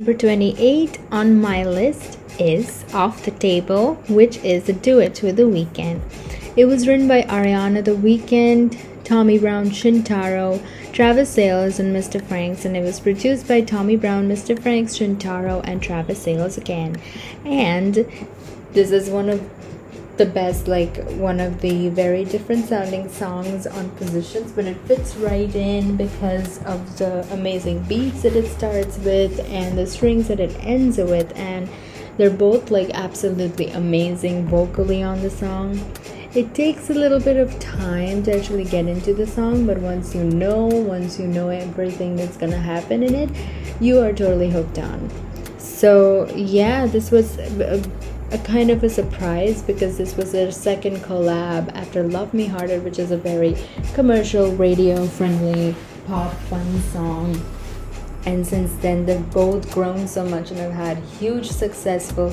Number 28 on my list is Off the Table, which is a duet with The Weeknd. It was written by Ariana The Weeknd, Tommy Brown, Shintaro, Travis Sales, and Mr. Franks, and it was produced by Tommy Brown, Mr. Franks, Shintaro, and Travis Sales again. And this is one of the best, like one of the very different sounding songs on Positions, but it fits right in because of the amazing beats that it starts with and the strings that it ends with, and they're both like absolutely amazing vocally on the song. It takes a little bit of time to actually get into the song, but once you know everything that's gonna happen in it, you are totally hooked on. So yeah, this was a kind of a surprise because this was their second collab after Love Me Harder, which is a very commercial, radio friendly, pop fun song. And since then, they've both grown so much and have had huge successful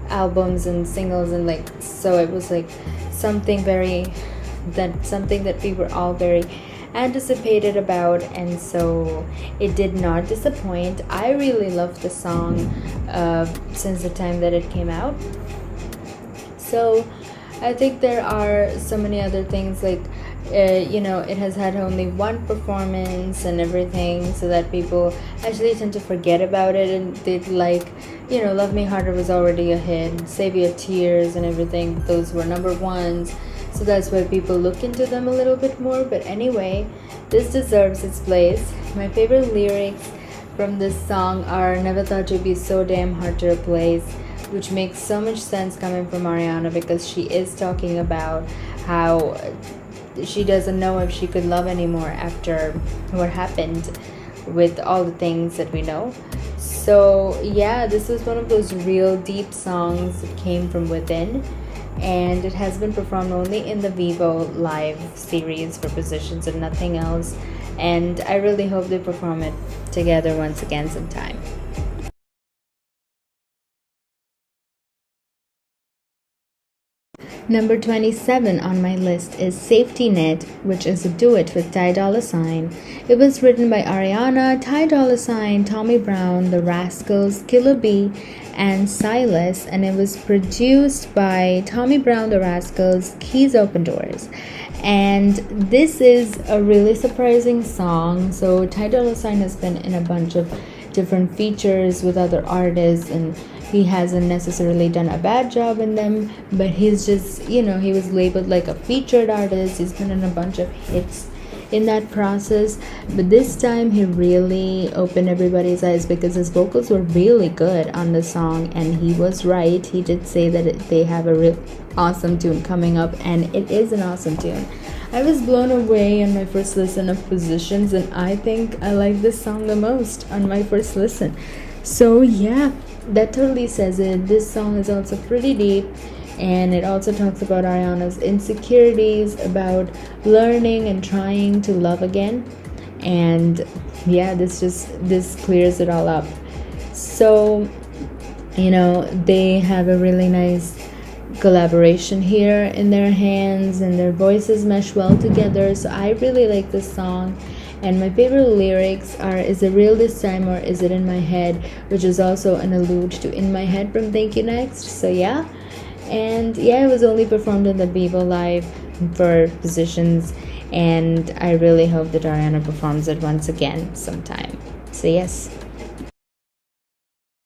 albums and singles, and like, so it was like something that we were all very anticipated about, and so it did not disappoint. I really loved the song since the time that it came out. So I think there are so many other things, like it has had only one performance and everything, so that people actually tend to forget about it, and they'd like, Love Me Harder was already a hit, Save Your Tears and everything, those were number ones, so that's why people look into them a little bit more. But anyway, this deserves its place. My favorite lyrics from this song are Never Thought You'd Be So Damn Hard to Replace, which makes so much sense coming from Ariana, because she is talking about how she doesn't know if she could love anymore after what happened with all the things that we know. So yeah, this was one of those real deep songs that came from within, and it has been performed only in the Vivo Live series for Positions and nothing else, and I really hope they perform it together once again sometime. Number 27 on my list is Safety Net, which is a duet with Ty Dolla $ign. It was written by Ariana, Ty Dolla $ign, Tommy Brown, The Rascals, Killer B, and Silas, and it was produced by Tommy Brown, The Rascals, Keys Open Doors. And this is a really surprising song. So Ty Dolla $ign has been in a bunch of different features with other artists, and he hasn't necessarily done a bad job in them, but he's just, he was labeled like a featured artist. He's been in a bunch of hits in that process, but this time he really opened everybody's eyes because his vocals were really good on the song, and he was right. He did say that they have a real awesome tune coming up, and it is an awesome tune. I was blown away on my first listen of Positions, and I think I like this song the most on my first listen. So yeah, that totally says it. This song is also pretty deep, and it also talks about Ariana's insecurities about learning and trying to love again. And yeah, this clears it all up. So they have a really nice collaboration here in their hands, and their voices mesh well together. So I really like this song. And my favorite lyrics are, is it real this time or is it in my head, which is also an allude to In My Head from Thank You Next. So yeah, and yeah, it was only performed in the Vivo Live for Positions, and I really hope that Ariana performs it once again sometime. So yes.